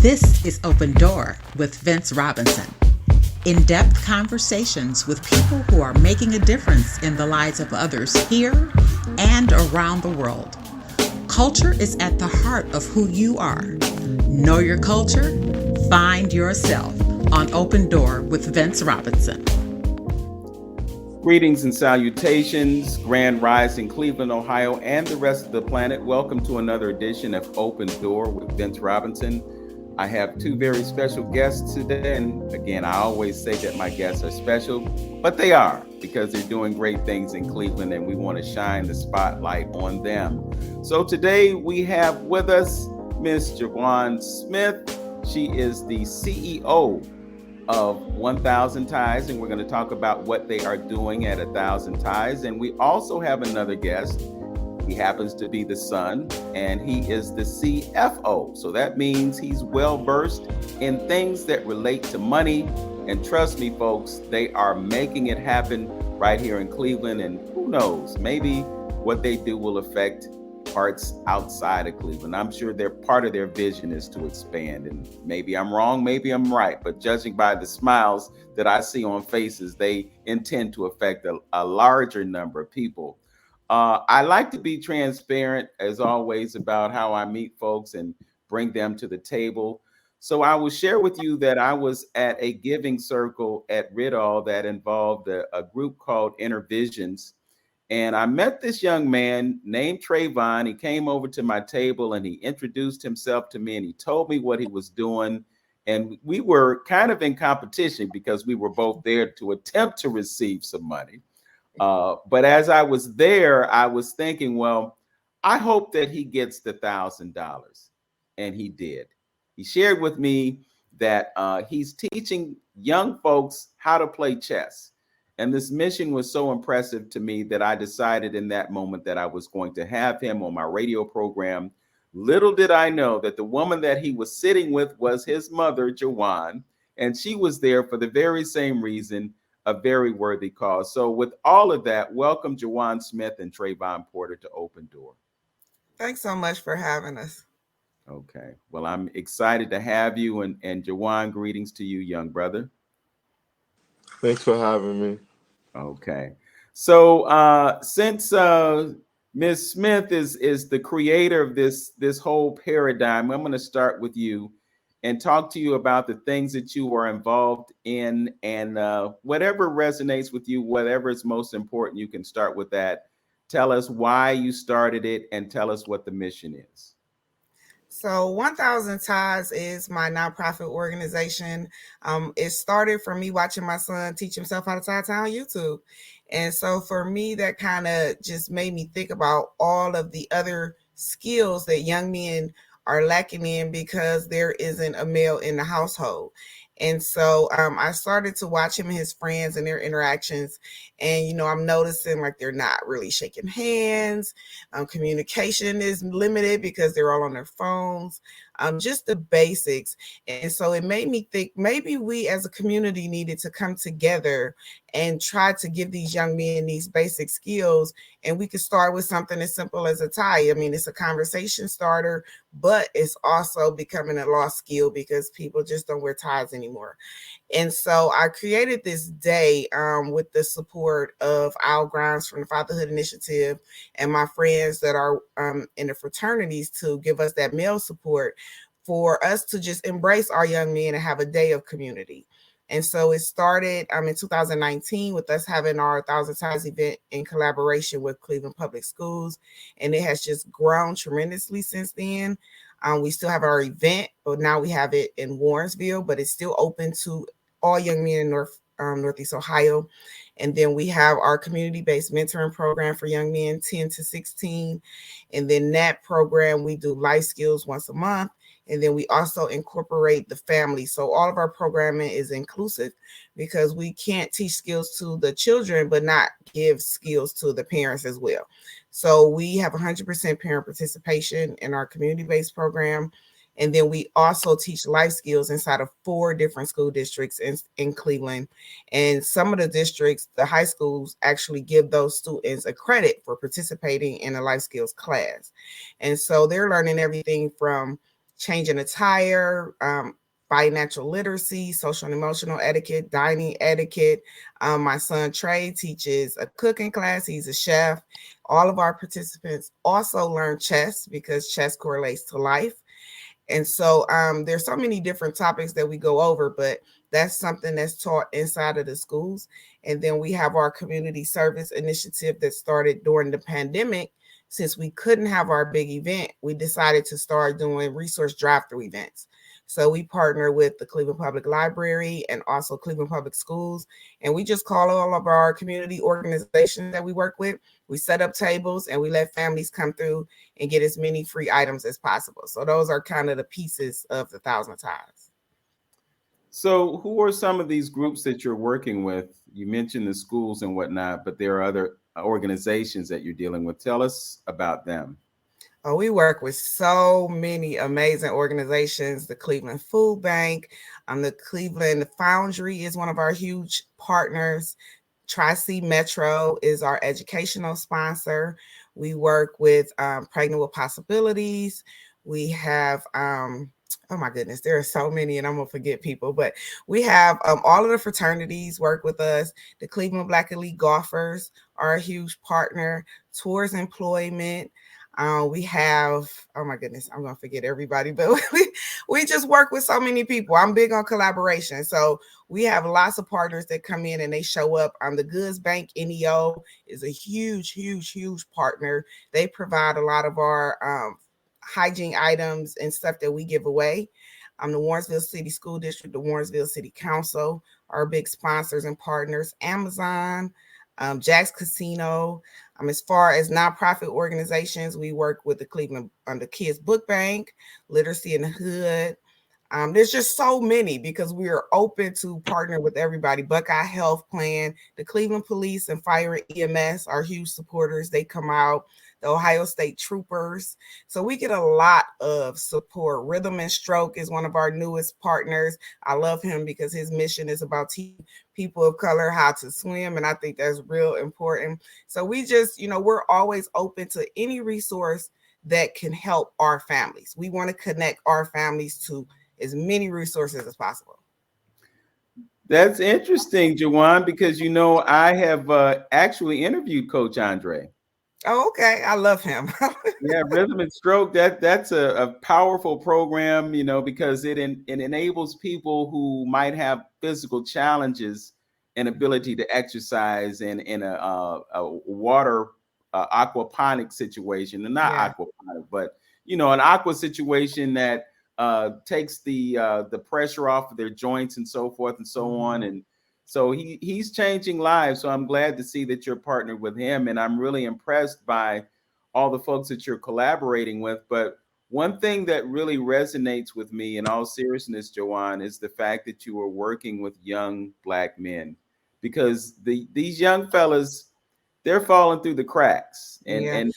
This is Open Door with Vince Robinson. In-depth conversations with people who are making a difference in the lives of others here and around the world. Culture is at the heart of who you are. Know your culture, find yourself on Open Door with Vince Robinson. Greetings and salutations, Grand Rising, Cleveland, Ohio, and the rest of the planet. Welcome to another edition of Open Door with Vince Robinson. I have two very special guests today, and again, I always say that my guests are special, but they are because they're doing great things in Cleveland, and we want to shine the spotlight on them. So today we have with us Miss Jowan Smith. She is the CEO of 1,000 Ties, and we're going to talk about what they are doing at 1,000 Ties. And we also have another guest. He happens to be the son, and he is the CFO. So that means he's well versed in things that relate to money. And trust me, folks, they are making it happen right here in Cleveland. And who knows, maybe what they do will affect parts outside of Cleveland. I'm sure they're part of their vision is to expand. And maybe I'm wrong, maybe I'm right. But judging by the smiles that I see on faces, they intend to affect a larger number of people. I like to be transparent, as always, about how I meet folks and bring them to the table. So I will share with you that I was at a giving circle at Ridall that involved a group called Inner Visions. And I met this young man named Trayvon. He came over to my table and he introduced himself to me and he told me what he was doing. And we were kind of in competition because we were both there to attempt to receive some money. But as I was there, I was thinking, well, I hope that he gets the $1,000. And he did. He shared with me that he's teaching young folks how to play chess. And this mission was so impressive to me that I decided in that moment that I was going to have him on my radio program. Little did I know that the woman that he was sitting with was his mother, Jowan, and she was there for the very same reason, a very worthy cause. So with all of that, welcome Jowan Smith and Trayvon Porter to Open Door. Thanks so much for having us. Okay. Well, I'm excited to have you. And Jowan, greetings to you, young brother. Thanks for having me. Okay. So since Ms. Smith is the creator of this whole paradigm, I'm going to start with you and talk to you about the things that you are involved in and whatever resonates with you, whatever is most important, you can start with that. Tell us why you started it and tell us what the mission is. So 1,000 Ties is my nonprofit organization. It started from me watching my son teach himself how to tie on YouTube. And so for me, that kind of just made me think about all of the other skills that young men are lacking in because there isn't a male in the household. And so I started to watch him and his friends and their interactions. And, I'm noticing like they're not really shaking hands. Communication is limited because they're all on their phones, just the basics. And so it made me think maybe we as a community needed to come together and try to give these young men these basic skills. And we could start with something as simple as a tie. I mean, it's a conversation starter, but it's also becoming a lost skill because people just don't wear ties anymore. And so I created this day with the support of Al Grimes from the Fatherhood Initiative and my friends that are in the fraternities to give us that male support for us to just embrace our young men and have a day of community. And so it started in 2019 with us having our 1,000 Ties event in collaboration with Cleveland Public Schools. And it has just grown tremendously since then. We still have our event, but now we have it in Warrensville, but it's still open to all young men in Northeast Ohio. And then we have our community-based mentoring program for young men 10 to 16. And then that program, we do life skills once a month. And then we also incorporate the family. So all of our programming is inclusive because we can't teach skills to the children, but not give skills to the parents as well. So we have 100% parent participation in our community-based program. And then we also teach life skills inside of 4 different school districts in Cleveland. And some of the districts, the high schools, actually give those students a credit for participating in a life skills class. And so they're learning everything from changing attire, financial literacy, social and emotional etiquette, dining etiquette. My son Trey teaches a cooking class. He's a chef. All of our participants also learn chess because chess correlates to life. And so there's so many different topics that we go over, but that's something that's taught inside of the schools. And then we have our community service initiative that started during the pandemic. Since we couldn't have our big event, we decided to start doing resource drive-through events. So we partner with the Cleveland Public Library and also Cleveland Public Schools. And we just call all of our community organizations that we work with. We set up tables and we let families come through and get as many free items as possible. So those are kind of the pieces of the Thousand Ties. So, who are some of these groups that you're working with? You mentioned the schools and whatnot, but there are other organizations that you're dealing with. Tell us about them. Oh, we work with so many amazing organizations. The Cleveland Food Bank, the Cleveland Foundry is one of our huge partners. Tri-C Metro is our educational sponsor. We work with Pregnant with Possibilities. We have, oh my goodness, there are so many and I'm going to forget people, but we have all of the fraternities work with us. The Cleveland Black Elite Golfers are a huge partner. Tours Employment. We have, oh my goodness, I'm going to forget everybody, but we just work with so many people. I'm big on collaboration. So we have lots of partners that come in and they show up. The Goods Bank NEO is a huge partner. They provide a lot of our hygiene items and stuff that we give away. The Warrensville City School District, the Warrensville City Council are big sponsors and partners. Amazon, Jack's Casino. As far as nonprofit organizations, we work with the Cleveland the Kids Book Bank, Literacy in the Hood. There's just so many because we are open to partner with everybody. Buckeye Health Plan, the Cleveland Police and Fire and EMS are huge supporters. They come out. The Ohio State Troopers. So we get a lot of support. Rhythm and Stroke is one of our newest partners. I love him because his mission is about teaching people of color how to swim. And I think that's real important. So we just, we're always open to any resource that can help our families. We want to connect our families to as many resources as possible. That's interesting, Jowan, because I have actually interviewed Coach Andre. Oh, okay. I love him. Yeah, Rhythm and Stroke, that's a powerful program, because it enables people who might have physical challenges and ability to exercise in a water aquaponic situation, and not aquaponic, but an aqua situation that takes the pressure off of their joints and so forth and so on. And so he's changing lives. So I'm glad to see that you're partnered with him. And I'm really impressed by all the folks that you're collaborating with. But one thing that really resonates with me in all seriousness, Jowan, is the fact that you are working with young Black men, because these young fellas, they're falling through the cracks, and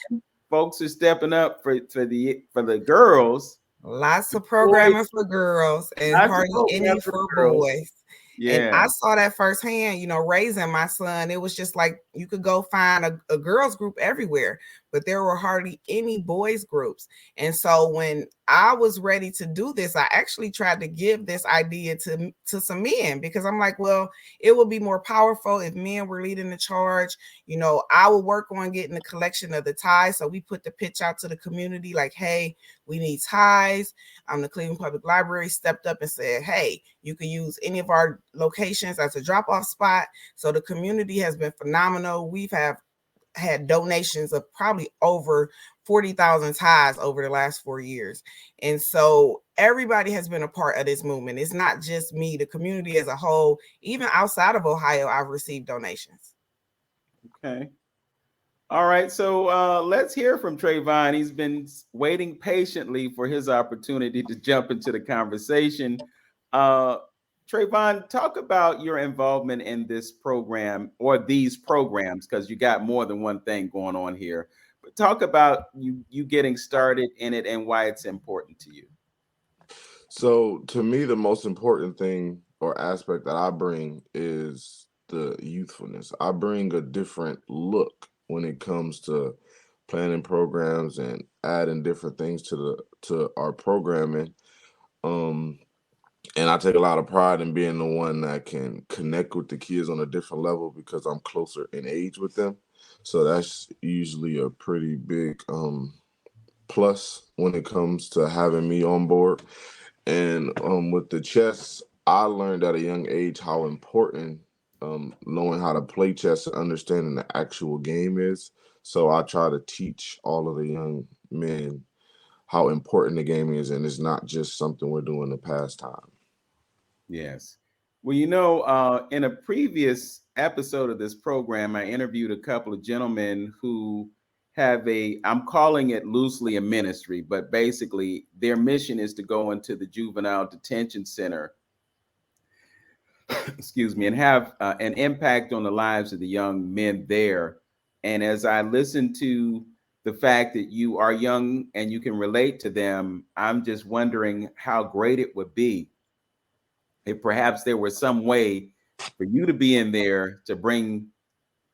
folks are stepping up for the girls. Lots of programming for girls and hardly any for boys. Yeah. And I saw that firsthand, raising my son. It was just like you could go find a girls group everywhere, but there were hardly any boys groups. And so when I was ready to do this, I actually tried to give this idea to some men, because I'm like, well, it would be more powerful if men were leading the charge. I would work on getting the collection of the ties. So we put the pitch out to the community like, hey, we need ties. The Cleveland Public Library stepped up and said, hey, you can use any of our locations as a drop-off spot. So the community has been phenomenal. We've had donations of probably over 40,000 ties over the last 4 years. And so everybody has been a part of this movement. It's not just me, the community as a whole. Even outside of Ohio, I've received donations. Okay. All right. So let's hear from Trayvon. He's been waiting patiently for his opportunity to jump into the conversation. Trayvon, talk about your involvement in this program, or these programs, because you got more than one thing going on here. But talk about you getting started in it and why it's important to you. So to me, the most important thing or aspect that I bring is the youthfulness. I bring a different look when it comes to planning programs and adding different things to our programming. And I take a lot of pride in being the one that can connect with the kids on a different level because I'm closer in age with them. So that's usually a pretty big plus when it comes to having me on board. And with the chess, I learned at a young age how important knowing how to play chess and understanding the actual game is. So I try to teach all of the young men how important the game is, and it's not just something we're doing to pass time. Yes. Well, in a previous episode of this program, I interviewed a couple of gentlemen who have I'm calling it loosely a ministry, but basically their mission is to go into the juvenile detention center, excuse me, and have an impact on the lives of the young men there. And as I listen to the fact that you are young and you can relate to them, I'm just wondering how great it would be if perhaps there was some way for you to be in there to bring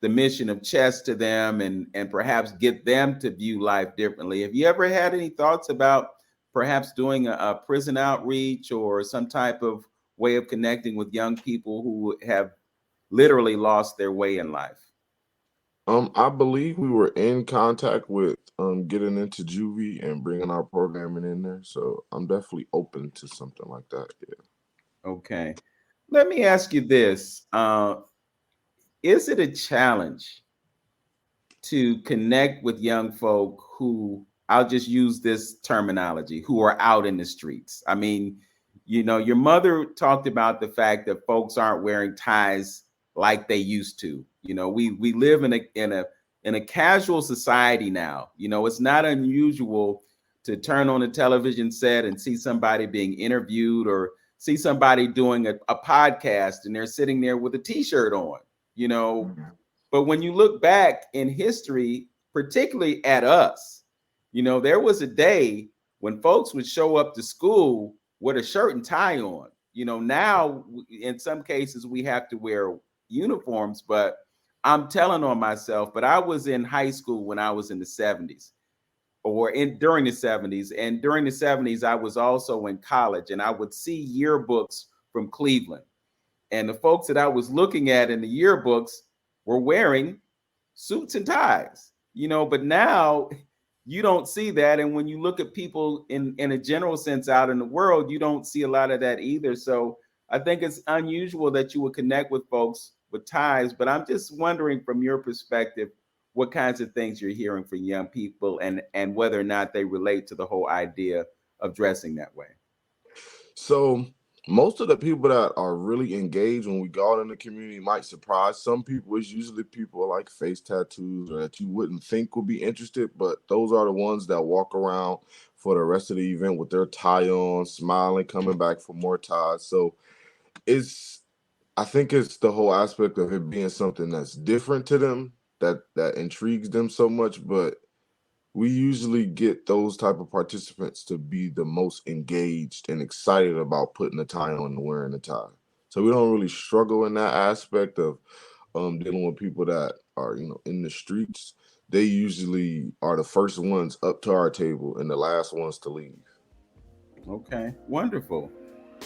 the mission of chess to them and perhaps get them to view life differently. Have you ever had any thoughts about perhaps doing a prison outreach or some type of way of connecting with young people who have literally lost their way in life? I believe we were in contact with getting into juvie and bringing our programming in there. So I'm definitely open to something like that. Yeah. Okay. Let me ask you this. Is it a challenge to connect with young folk who, I'll just use this terminology, who are out in the streets? I mean, your mother talked about the fact that folks aren't wearing ties like they used to. We live in a casual society now. It's not unusual to turn on a television set and see somebody being interviewed or see somebody doing a podcast and they're sitting there with a t-shirt on, But when you look back in history, particularly at us, there was a day when folks would show up to school with a shirt and tie on. Now in some cases we have to wear uniforms, but I'm telling on myself, but I was in high school when I was in the 70s during the 70s. And during the 70s, I was also in college and I would see yearbooks from Cleveland. And the folks that I was looking at in the yearbooks were wearing suits and ties, but now you don't see that. And when you look at people in a general sense out in the world, you don't see a lot of that either. So I think it's unusual that you would connect with folks with ties, but I'm just wondering from your perspective, what kinds of things you're hearing from young people and whether or not they relate to the whole idea of dressing that way. So most of the people that are really engaged when we go out in the community might surprise some people. It's usually people like face tattoos or that you wouldn't think would be interested, but those are the ones that walk around for the rest of the event with their tie on, smiling, coming back for more ties. So I think it's the whole aspect of it being something that's different to them that intrigues them so much. But we usually get those type of participants to be the most engaged and excited about putting a tie on and wearing a tie. So we don't really struggle in that aspect of dealing with people that are, in the streets. They usually are the first ones up to our table and the last ones to leave. Okay, wonderful.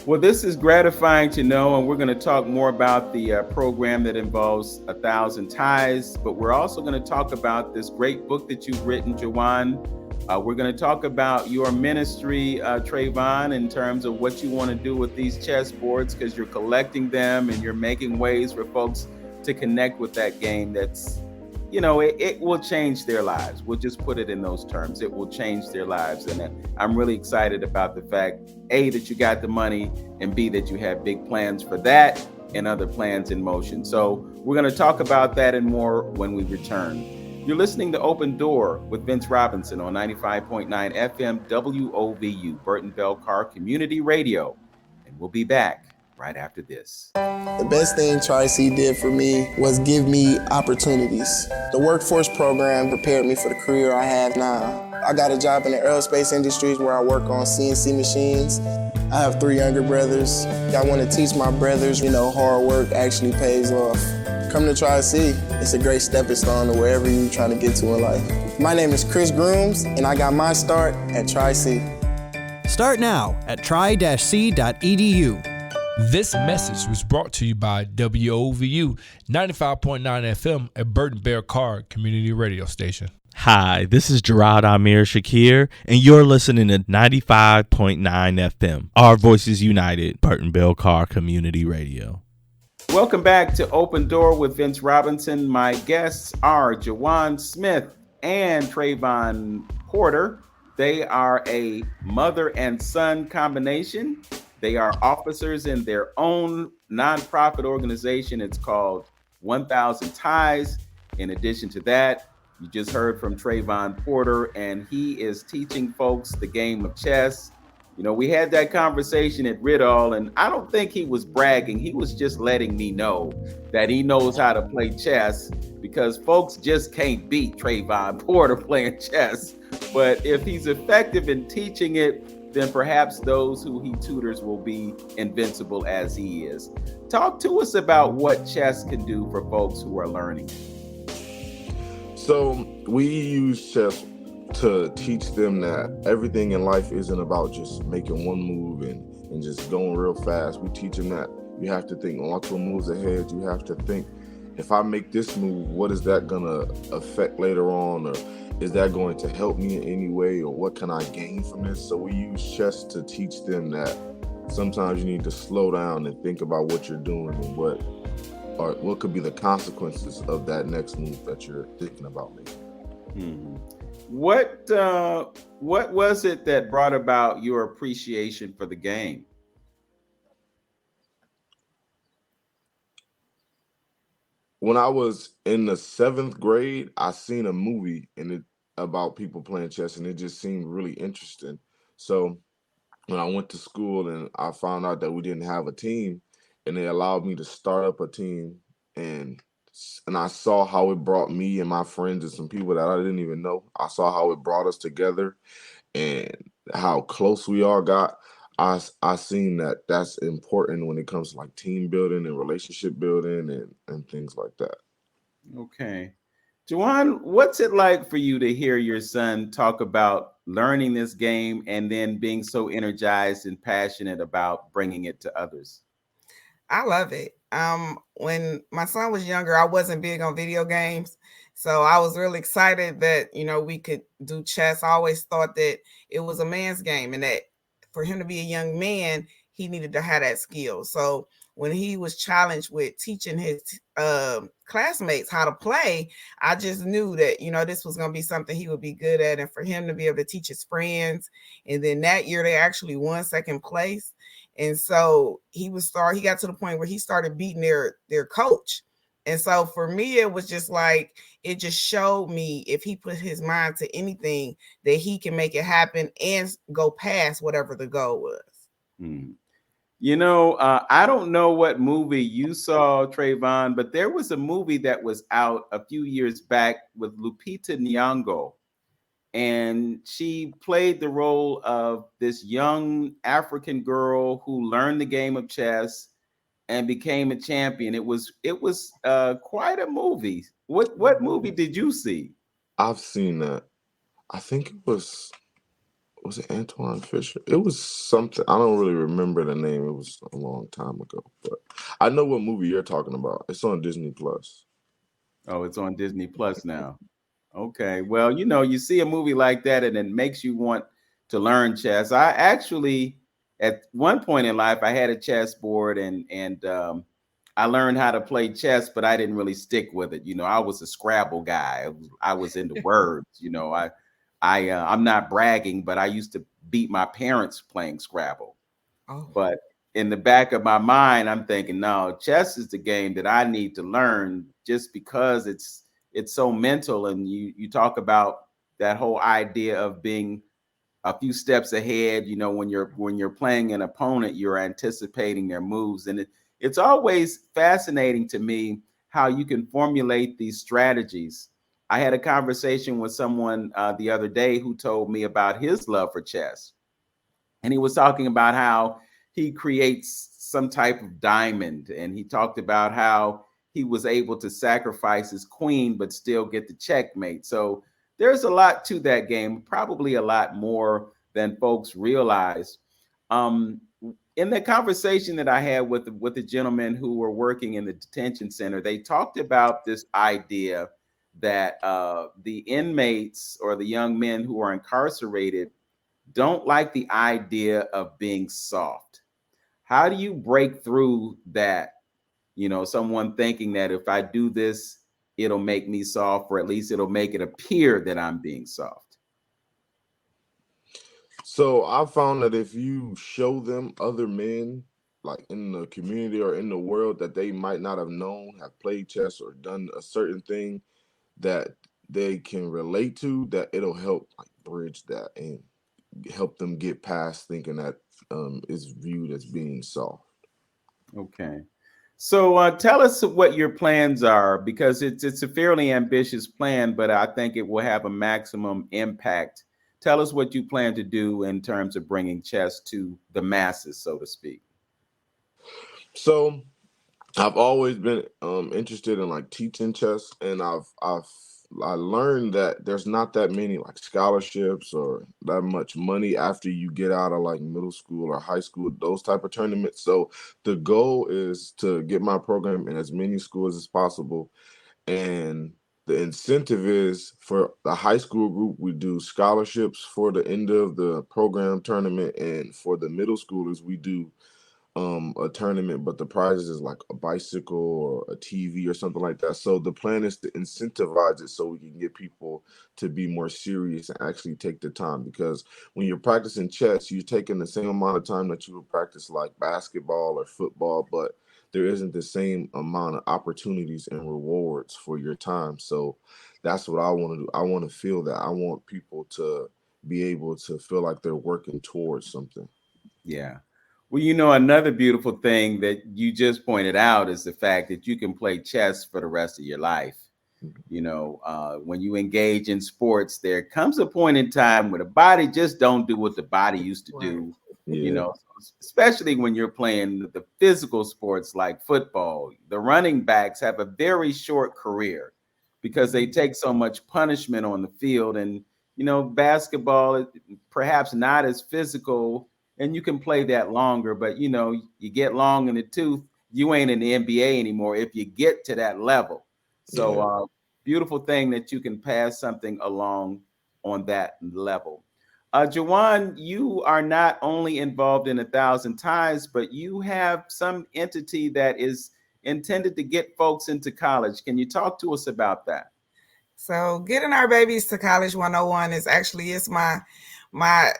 Well, this is gratifying to know, and we're going to talk more about the program that involves 1,000 Ties, but we're also going to talk about this great book that you've written, Jowan. We're going to talk about your ministry, Trayvon, in terms of what you want to do with these chess boards, because you're collecting them and you're making ways for folks to connect with that game that's, it will change their lives. We'll just put it in those terms. It will change their lives. And I'm really excited about the fact, A, that you got the money, and B, that you have big plans for that and other plans in motion. So we're going to talk about that and more when we return. You're listening to Open Door with Vince Robinson on 95.9 FM WOVU, Burton Bell Car Community Radio. And we'll be back right after this. The best thing Tri-C did for me was give me opportunities. The workforce program prepared me for the career I have now. I got a job in the aerospace industries where I work on CNC machines. I have 3 younger brothers. I want to teach my brothers, hard work actually pays off. Come to Tri-C. It's a great stepping stone to wherever you're trying to get to in life. My name is Chris Grooms, and I got my start at Tri-C. Start now at tri-c.edu. This message was brought to you by WOVU 95.9 FM at Burton Bear Car Community Radio Station. Hi, this is Gerard Amir Shakir, and you're listening to 95.9 FM. Our Voices United, Burton Bear Car Community Radio. Welcome back to Open Door with Vince Robinson. My guests are Jowan Smith and Trayvon Porter. They are a mother and son combination. They are officers in their own nonprofit organization. It's called 1,000 Ties. In addition to that, you just heard from Trayvon Porter, and he is teaching folks the game of chess. You know, we had that conversation at Ridall, and I don't think he was bragging. He was just letting me know that he knows how to play chess, because folks just can't beat Trayvon Porter playing chess. But if he's effective in teaching it, then perhaps those who he tutors will be invincible as he is. Talk to us about what chess can do for folks who are learning. So we use chess to teach them that everything in life isn't about just making one move and just going real fast. We teach them that you have to think multiple moves ahead. You have to think, if I make this move, what is that gonna affect later on? Or is that going to help me in any way? Or what can I gain from this? So we use chess to teach them that sometimes you need to slow down and think about what you're doing and what could be the consequences of that next move that you're thinking about making. Mm-hmm. What was it that brought about your appreciation for the game? When I was in the 7th grade, I seen a movie about people playing chess, and it just seemed really interesting. So when I went to school and I found out that we didn't have a team, and they allowed me to start up a team, and I saw how it brought me and my friends and some people that I didn't even know. I saw how it brought us together and how close we all got. I seen that that's important when it comes to like team building and relationship building and things like that. Okay. Jowan, what's it like for you to hear your son talk about learning this game and then being so energized and passionate about bringing it to others? I love it. When my son was younger, I wasn't big on video games. So I was really excited that, we could do chess. I always thought that it was a man's game and that for him to be a young man, he needed to have that skill. So when he was challenged with teaching his classmates how to play, I just knew that, this was going to be something he would be good at. And for him to be able to teach his friends. And then that year they actually won 2nd place. And so he got to the point where he started beating their coach. And so for me, it was just like, it just showed me if he put his mind to anything that he can make it happen and go past whatever the goal was. I don't know what movie you saw, Trayvon, but there was a movie that was out a few years back with Lupita Nyong'o. And she played the role of this young African girl who learned the game of chess and became a champion. It was quite a movie. What movie did you see? I've seen that. I think it was it Antoine Fisher? It was something. I don't really remember the name. It was a long time ago, but I know what movie you're talking about. It's on Disney Plus. Oh, it's on Disney Plus now. Okay. Well, you see a movie like that and it makes you want to learn chess. I actually, at one point in life, I had a chess board and I learned how to play chess, but I didn't really stick with it. I was a Scrabble guy. I was into words. I'm not bragging, but I used to beat my parents playing Scrabble. Oh. But in the back of my mind, I'm thinking, no, chess is the game that I need to learn just because it's so mental. And you talk about that whole idea of being a few steps ahead. When you're playing an opponent, you're anticipating their moves. And it's always fascinating to me how you can formulate these strategies. I had a conversation with someone the other day who told me about his love for chess. And he was talking about how he creates some type of diamond. And he talked about how he was able to sacrifice his queen but still get the checkmate. So there's a lot to that game, probably a lot more than folks realize. In the conversation that I had with the gentlemen who were working in the detention center, they talked about this idea that the inmates or the young men who are incarcerated don't like the idea of being soft. How do you break through that? Someone thinking that if I do this, it'll make me soft, or at least it'll make it appear that I'm being soft. So I found that if you show them other men, like in the community or in the world, that they might not have known, have played chess or done a certain thing that they can relate to, that it'll help like bridge that and help them get past thinking that is viewed as being soft. Okay. So tell us what your plans are, because it's a fairly ambitious plan, but I think it will have a maximum impact. Tell us what you plan to do in terms of bringing chess to the masses, so to speak. So I've always been interested in like teaching chess, and I learned that there's not that many like scholarships or that much money after you get out of like middle school or high school, those type of tournaments. So the goal is to get my program in as many schools as possible. And the incentive is for the high school group, we do scholarships for the end of the program tournament. And for the middle schoolers, we do a tournament, but the prizes is like a bicycle or a TV or something like that. So the plan is to incentivize it so we can get people to be more serious and actually take the time, because when you're practicing chess, you're taking the same amount of time that you would practice like basketball or football, but there isn't the same amount of opportunities and rewards for your time. So that's what I want to do. I want to feel that. I want people to be able to feel like they're working towards something. Yeah. Well, another beautiful thing that you just pointed out is the fact that you can play chess for the rest of your life. When you engage in sports, there comes a point in time where the body just don't do what the body used to do. Yeah. Especially when you're playing the physical sports like football. The running backs have a very short career because they take so much punishment on the field. And, basketball, perhaps not as physical, and you can play that longer, but you get long in the tooth, you ain't in the NBA anymore if you get to that level. So beautiful thing that you can pass something along on that level. Jowan, you are not only involved in 1,000 Ties, but you have some entity that is intended to get folks into college. Can you talk to us about that? So getting our babies to college 101 is my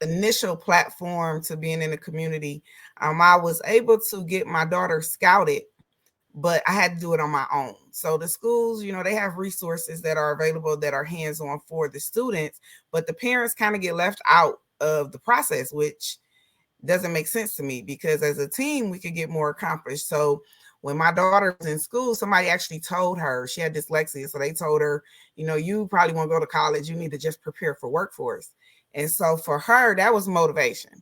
initial platform to being in the community. I was able to get my daughter scouted, but I had to do it on my own. So the schools, they have resources that are available that are hands-on for the students, but the parents kind of get left out of the process, which doesn't make sense to me, because as a team, we could get more accomplished. So when my daughter was in school, somebody actually told her she had dyslexia. So they told her, you probably won't go to college. You need to just prepare for workforce. And so for her, that was motivation.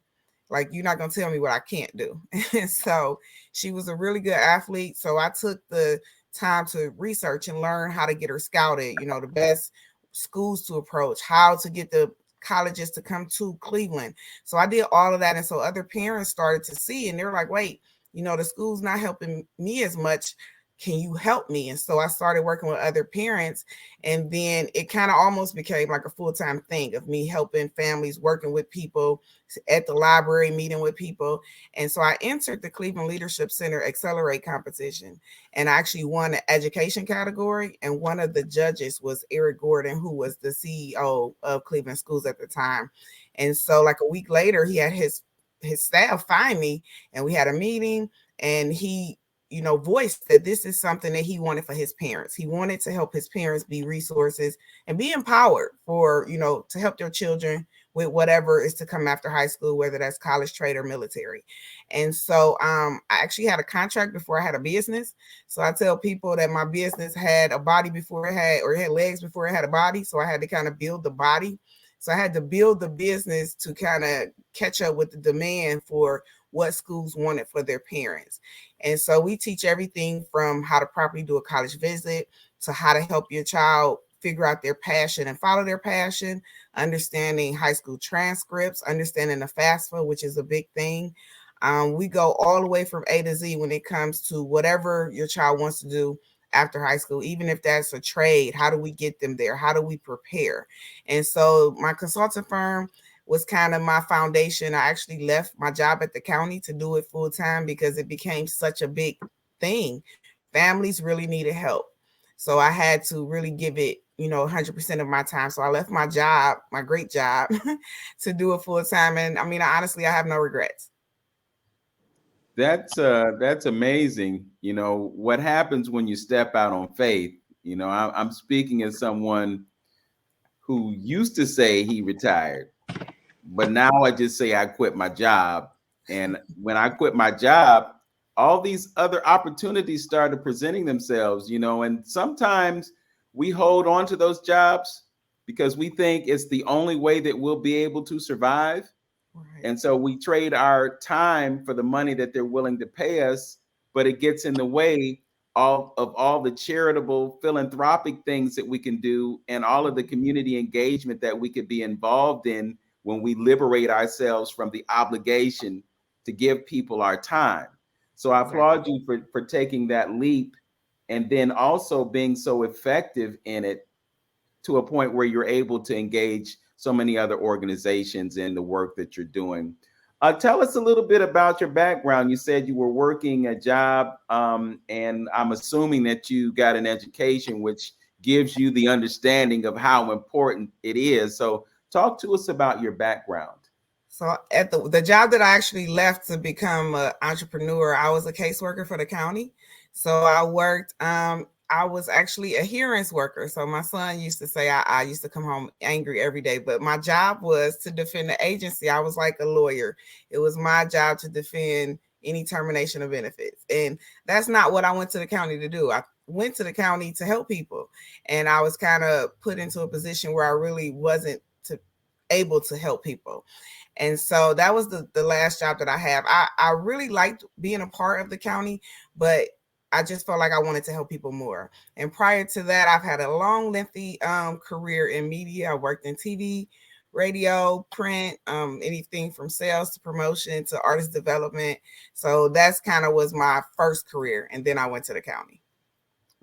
Like, you're not going to tell me what I can't do. And so she was a really good athlete. So I took the time to research and learn how to get her scouted, the best schools to approach, how to get the colleges to come to Cleveland. So I did all of that. And so other parents started to see, and they're like, wait, the school's not helping me as much. Can you help me? And so I started working with other parents, and then it kind of almost became like a full-time thing of me helping families, working with people at the library, meeting with people. And so I entered the Cleveland Leadership Center Accelerate competition, and I actually won the education category. And one of the judges was Eric Gordon, who was the CEO of Cleveland Schools at the time. And so like a week later, he had his staff find me, and we had a meeting, and he voiced that this is something that he wanted for his parents. He wanted to help his parents be resources and be empowered for, to help their children with whatever is to come after high school, whether that's college, trade, or military. And so I actually had a contract before I had a business. So I tell people that my business had a body before it had legs before it had a body. So I had to kind of build the body. So I had to build the business to kind of catch up with the demand for what schools wanted for their parents. And so we teach everything from how to properly do a college visit to how to help your child figure out their passion and follow their passion, understanding high school transcripts, understanding the FAFSA, which is a big thing. We go all the way from A to Z when it comes to whatever your child wants to do after high school, even if that's a trade. How do we get them there? How do we prepare? And so my consulting firm was kind of my foundation. I actually left my job at the county to do it full time because it became such a big thing. Families really needed help. So I had to really give it, 100% of my time. So I left my job, my great job, to do it full time. And I mean, honestly, I have no regrets. That's amazing. What happens when you step out on faith. I'm speaking as someone who used to say he retired, but now I just say I quit my job. And when I quit my job, all these other opportunities started presenting themselves, and sometimes we hold on to those jobs because we think it's the only way that we'll be able to survive. Right. And so we trade our time for the money that they're willing to pay us, but it gets in the way of all the charitable, philanthropic things that we can do and all of the community engagement that we could be involved in when we liberate ourselves from the obligation to give people our time. So I applaud you for taking that leap and then also being so effective in it to a point where you're able to engage so many other organizations in the work that you're doing. Tell us a little bit about your background. You said you were working a job, and I'm assuming that you got an education, which gives you the understanding of how important it is. So talk to us about your background. So at the job that I actually left to become an entrepreneur, I was a caseworker for the county. So I worked, I was actually a hearings worker. So my son used to say I used to come home angry every day, but my job was to defend the agency. I was like a lawyer. It was my job to defend any termination of benefits. And that's not what I went to the county to do. I went to the county to help people. And I was kind of put into a position where I really wasn't able to help people. And so that was the last job that I have. I really liked being a part of the county, but I just felt like I wanted to help people more. And prior to that, I've had a long, lengthy career in media. I worked in TV, radio, print, anything from sales to promotion to artist development. So that's kind of was my first career. And then I went to the county.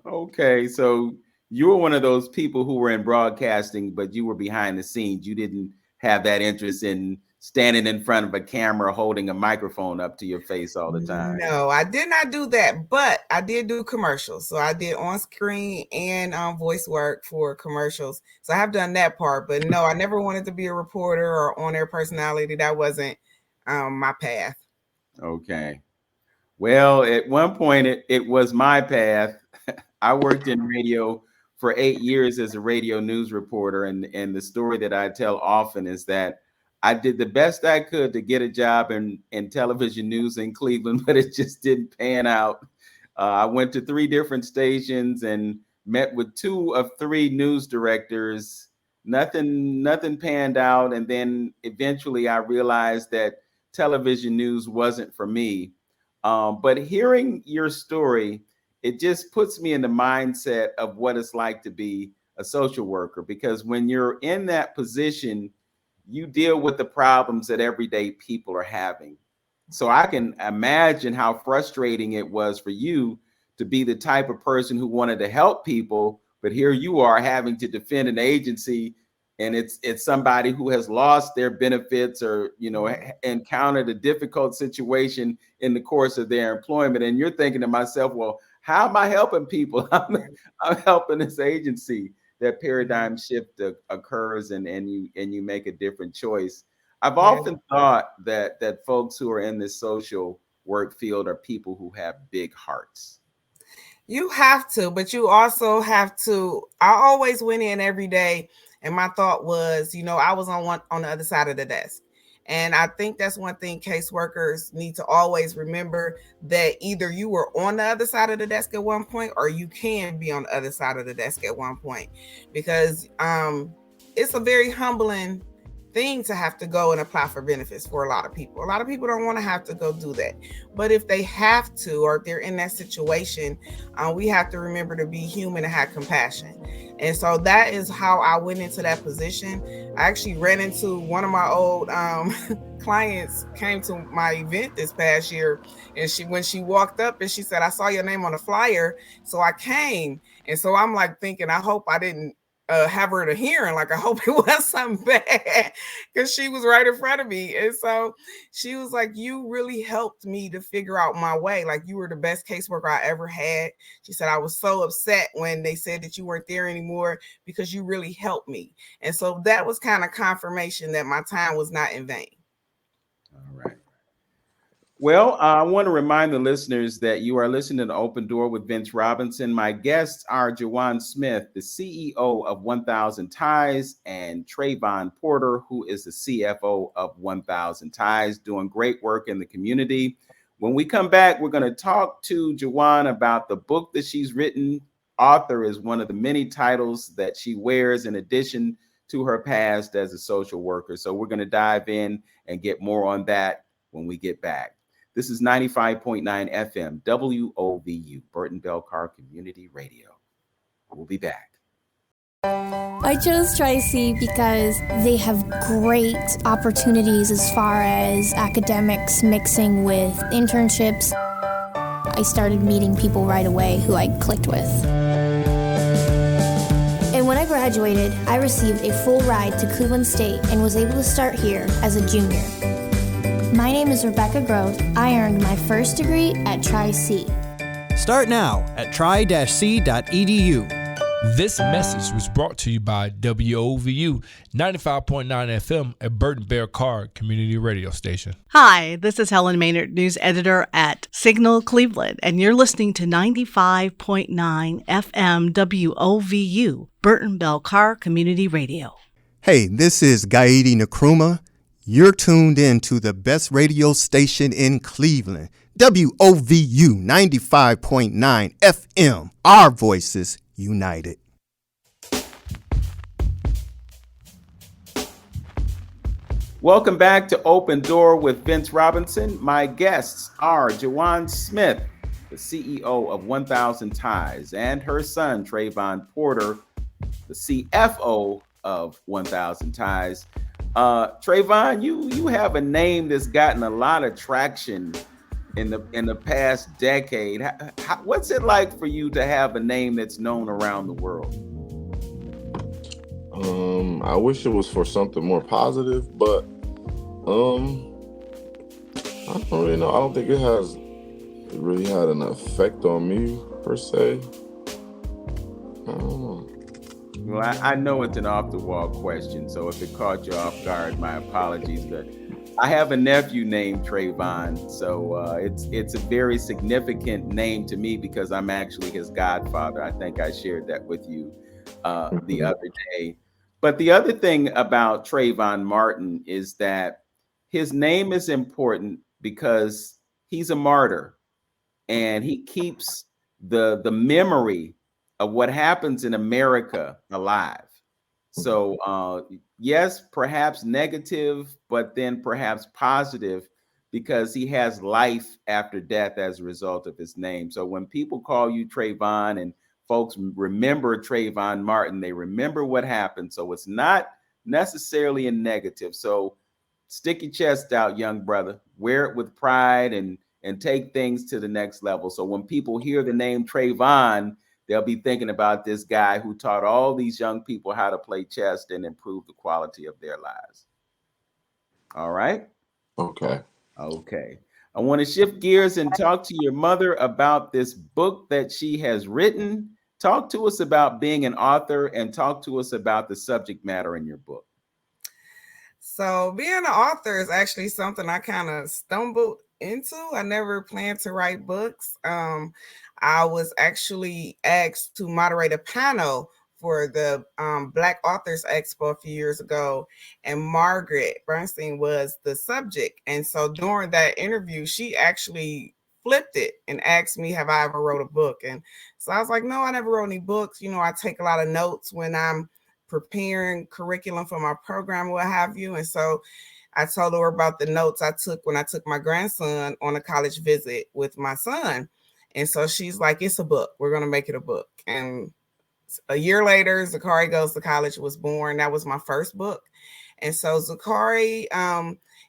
Okay, so you were one of those people who were in broadcasting, but you were behind the scenes. You didn't have that interest in standing in front of a camera holding a microphone up to your face all the time. No, I did not do that, but I did do commercials. So I did on-screen and voice work for commercials. So I have done that part, but no, I never wanted to be a reporter or on-air personality. That wasn't my path. Okay. Well, at one point it was my path. I worked in radio for 8 years as a radio news reporter. And the story that I tell often is that I did the best I could to get a job in television news in Cleveland, but it just didn't pan out. I went to 3 different stations and met with 2 of 3 news directors. Nothing panned out. And then eventually I realized that television news wasn't for me. But hearing your story, it just puts me in the mindset of what it's like to be a social worker, because when you're in that position, you deal with the problems that everyday people are having. So I can imagine how frustrating it was for you to be the type of person who wanted to help people, but here you are having to defend an agency, and it's somebody who has lost their benefits or encountered a difficult situation in the course of their employment, and you're thinking to myself, well, how am I helping people? I'm helping this agency. That paradigm shift occurs, and you make a different choice. I've often thought that folks who are in this social work field are people who have big hearts. You have to, but you also have to. I always went in every day, and my thought was, I was on the other side of the desk. And I think that's one thing caseworkers need to always remember, that either you were on the other side of the desk at one point, or you can be on the other side of the desk at one point, because it's a very humbling thing to have to go and apply for benefits for a lot of people. A lot of people don't want to have to go do that. But if they have to, or if they're in that situation, we have to remember to be human and have compassion. And so that is how I went into that position. I actually ran into one of my old clients came to my event this past year, and when she walked up and she said, "I saw your name on the flyer, so I came." And so I'm like thinking, I hope I didn't have her to hearing. Like, I hope it was something bad, because she was right in front of me. And so she was like, "You really helped me to figure out my way. Like, you were the best caseworker I ever had." She said, "I was so upset when they said that you weren't there anymore, because you really helped me." And so that was kind of confirmation that my time was not in vain. All right. Well, I want to remind the listeners that you are listening to Open Door with Vince Robinson. My guests are Jowan Smith, the CEO of 1000 Ties, and Trayvon Porter, who is the CFO of 1000 Ties, doing great work in the community. When we come back, we're going to talk to Jowan about the book that she's written. Author is one of the many titles that she wears in addition to her past as a social worker. So we're going to dive in and get more on that when we get back. This is 95.9 FM, WOVU, Burton Bell Car Community Radio. We'll be back. I chose Tri-C because they have great opportunities as far as academics mixing with internships. I started meeting people right away who I clicked with. And when I graduated, I received a full ride to Cleveland State and was able to start here as a junior. My name is Rebecca Grove. I earned my first degree at Tri-C. Start now at tri-c.edu. This message was brought to you by WOVU 95.9 FM at Burton Bear Car Community Radio Station. Hi, this is Helen Maynard, news editor at Signal Cleveland, and you're listening to 95.9 FM WOVU, Burton Bell Car Community Radio. Hey, this is Gaidi Nkrumah. You're tuned in to the best radio station in Cleveland, WOVU 95.9 FM. Our voices united. Welcome back to Open Door with Vince Robinson. My guests are Jowan Smith, the CEO of 1000 Ties, and her son, Trayvon Porter, the CFO of 1000 Ties. Trayvon, you have a name that's gotten a lot of traction in the past decade. What's it like for you to have a name that's known around the world? I wish it was for something more positive, but I don't really know. I don't think it really had an effect on me per se. I don't know. Well, I know it's an off-the-wall question, so if it caught you off guard, my apologies. But I have a nephew named Trayvon, so it's a very significant name to me because I'm actually his godfather. I think I shared that with you the other day. But the other thing about Trayvon Martin is that his name is important because he's a martyr, and he keeps the memory of what happens in America alive. So yes, perhaps negative, but then perhaps positive, because he has life after death as a result of his name. So when people call you Trayvon and folks remember Trayvon Martin, they remember what happened. So it's not necessarily a negative. So stick your chest out, young brother. Wear it with pride and take things to the next level. So when people hear the name Trayvon, they'll be thinking about this guy who taught all these young people how to play chess and improve the quality of their lives. All right? Okay. I want to shift gears and talk to your mother about this book that she has written. Talk to us about being an author and talk to us about the subject matter in your book. So being an author is actually something I kind of stumbled into. I never planned to write books. I was actually asked to moderate a panel for the Black Authors Expo a few years ago, and Margaret Bernstein was the subject. And so during that interview, she actually flipped it and asked me, have I ever wrote a book? And so I was like, no, I never wrote any books. You know, I take a lot of notes when I'm preparing curriculum for my program, what have you. And so I told her about the notes I took when I took my grandson on a college visit with my son. And so she's like, it's a book. We're going to make it a book. And a year later, Zakari Goes to College was born. That was my first book. And so Zakari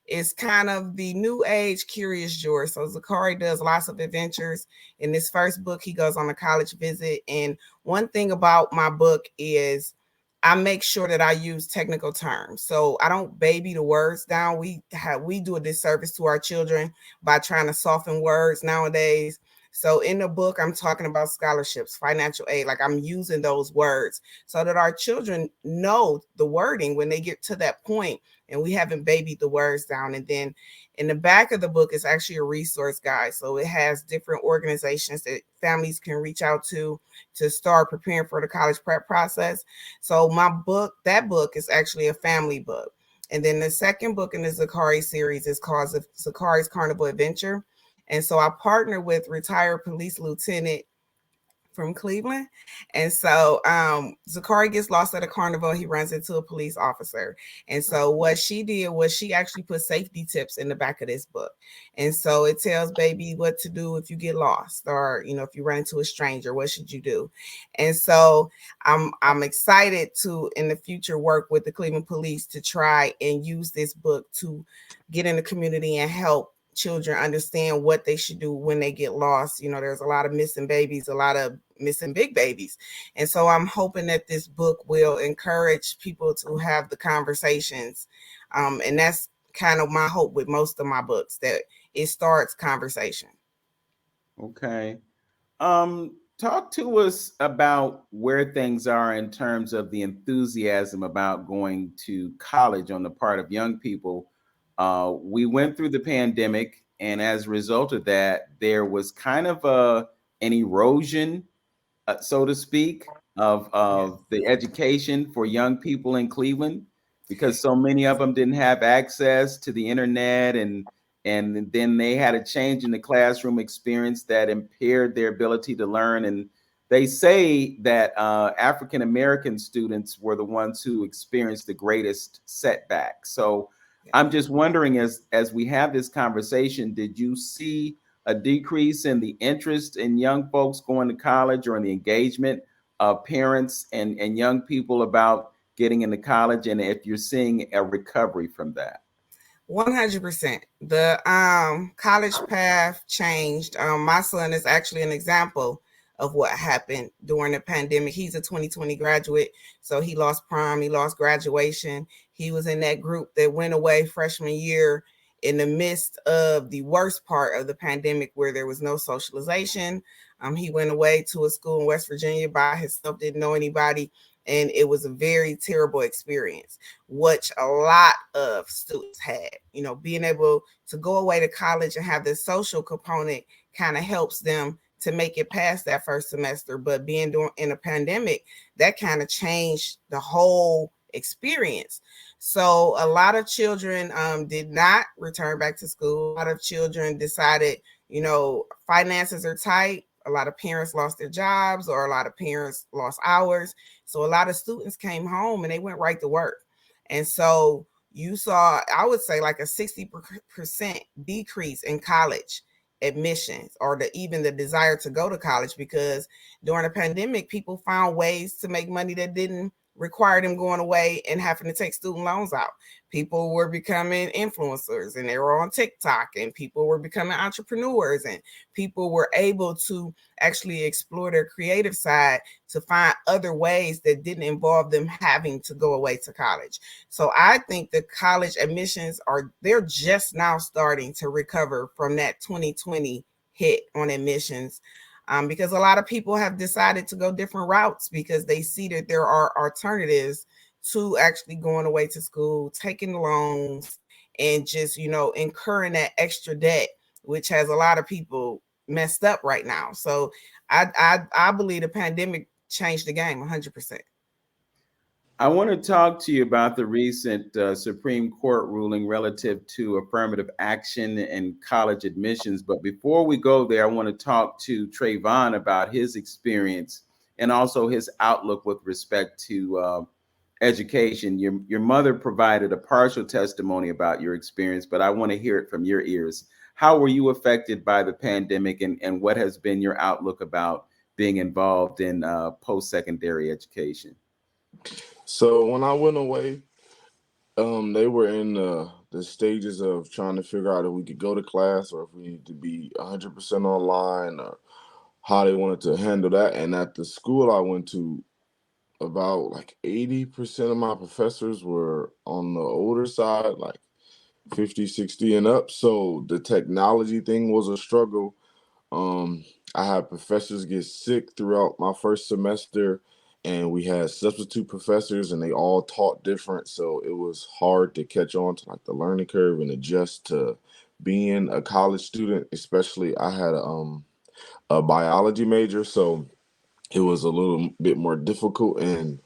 is kind of the new age Curious George. So Zakari does lots of adventures. In this first book, he goes on a college visit. And one thing about my book is I make sure that I use technical terms. So I don't baby the words down. We do a disservice to our children by trying to soften words nowadays. So in the book, I'm talking about scholarships, financial aid, like I'm using those words so that our children know the wording when they get to that point, and we haven't babied the words down. And then in the back of the book is actually a resource guide. So it has different organizations that families can reach out to start preparing for the college prep process. So that book is actually a family book. And then the second book in the Zakari series is called Zakari's Carnival Adventure. And so I partnered with retired police lieutenant from Cleveland. And so Zakari gets lost at a carnival. He runs into a police officer. And so what she did was she actually put safety tips in the back of this book. And so it tells baby what to do if you get lost, or, you know, if you run into a stranger, what should you do? And so I'm excited to, in the future, work with the Cleveland Police to try and use this book to get in the community and help children understand what they should do when they get lost. You know, there's a lot of missing babies, a lot of missing big babies. And so I'm hoping that this book will encourage people to have the conversations. And that's kind of my hope with most of my books, that it starts conversation. Okay. Talk to us about where things are in terms of the enthusiasm about going to college on the part of young people. We went through the pandemic, and as a result of that, there was kind of an erosion, so to speak, of the education for young people in Cleveland, because so many of them didn't have access to the internet, and then they had a change in the classroom experience that impaired their ability to learn. And they say that African American students were the ones who experienced the greatest setback. So I'm just wondering, as we have this conversation, did you see a decrease in the interest in young folks going to college, or in the engagement of parents and young people about getting into college? And if you're seeing a recovery from that? 100%. The college path changed. My son is actually an example of what happened during the pandemic. He's a 2020 graduate, so he lost prom, he lost graduation. He was in that group that went away freshman year in the midst of the worst part of the pandemic, where there was no socialization. He went away to a school in West Virginia by himself, didn't know anybody. And it was a very terrible experience, which a lot of students had. You know, being able to go away to college and have this social component kind of helps them to make it past that first semester. But being in a pandemic, that kind of changed the whole experience. So a lot of children did not return back to school. A lot of children decided, you know, finances are tight. A lot of parents lost their jobs, or a lot of parents lost hours. So a lot of students came home and they went right to work. And so you saw, I would say, like a 60% decrease in college admissions, or even the desire to go to college, because during the pandemic, people found ways to make money that didn't require them going away and having to take student loans out. People were becoming influencers, and they were on TikTok, and people were becoming entrepreneurs, and people were able to actually explore their creative side to find other ways that didn't involve them having to go away to college. So I think the college admissions they're just now starting to recover from that 2020 hit on admissions. Because a lot of people have decided to go different routes because they see that there are alternatives to actually going away to school, taking loans, and just, you know, incurring that extra debt, which has a lot of people messed up right now. So I believe the pandemic changed the game 100%. I want to talk to you about the recent Supreme Court ruling relative to affirmative action and college admissions. But before we go there, I want to talk to Trayvon about his experience and also his outlook with respect to education. Your mother provided a partial testimony about your experience, but I want to hear it from your ears. How were you affected by the pandemic, and what has been your outlook about being involved in post-secondary education? So when I went away, they were in the stages of trying to figure out if we could go to class or if we need to be 100% online, or how they wanted to handle that. And at the school I went to, about like 80% of my professors were on the older side, like 50, 60 and up. So the technology thing was a struggle. Um, I had professors get sick throughout my first semester, and we had substitute professors, and they all taught different. So it was hard to catch on to like the learning curve and adjust to being a college student. Especially, I had a biology major, so it was a little bit more difficult, and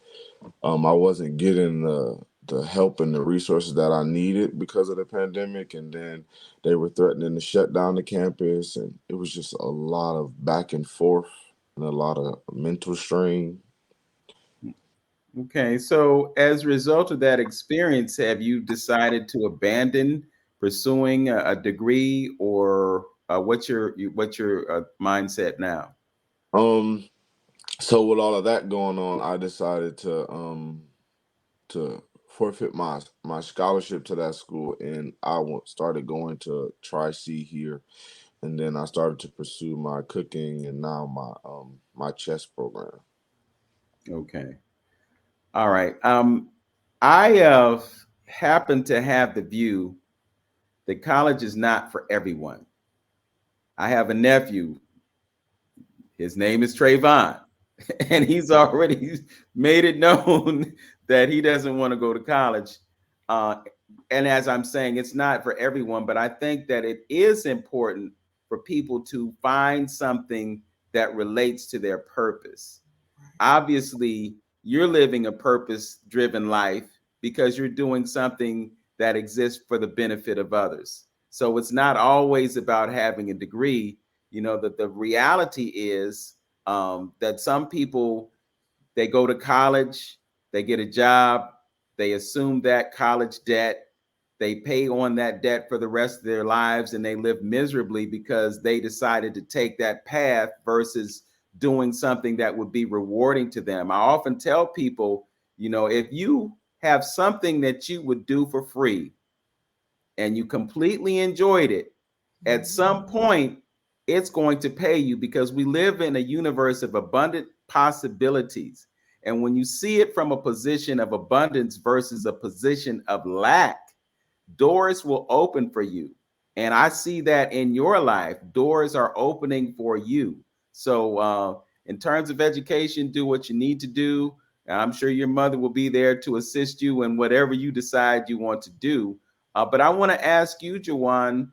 I wasn't getting the help and the resources that I needed because of the pandemic. And then they were threatening to shut down the campus, and it was just a lot of back and forth and a lot of mental strain. Okay, so as a result of that experience, have you decided to abandon pursuing a degree, or what's your mindset now? Um, so with all of that going on, I decided to forfeit my scholarship to that school, and started going to Tri-C here, and then I started to pursue my cooking and now my chess program. Okay. All right. I happen to have the view that college is not for everyone. I have a nephew. His name is Trayvon, and he's already made it known that he doesn't want to go to college. Uh, and as I'm saying, it's not for everyone, but I think that it is important for people to find something that relates to their purpose. Obviously, you're living a purpose driven life because you're doing something that exists for the benefit of others. So it's not always about having a degree. You know, that the reality is that some people, they go to college, they get a job, they assume that college debt, they pay on that debt for the rest of their lives, and they live miserably because they decided to take that path versus doing something that would be rewarding to them. I often tell people, you know, if you have something that you would do for free and you completely enjoyed it, at some point it's going to pay you, because we live in a universe of abundant possibilities. And when you see it from a position of abundance versus a position of lack, doors will open for you. And I see that in your life, doors are opening for you. So, in terms of education, do what you need to do. I'm sure your mother will be there to assist you in whatever you decide you want to do. But I want to ask you, Jowan,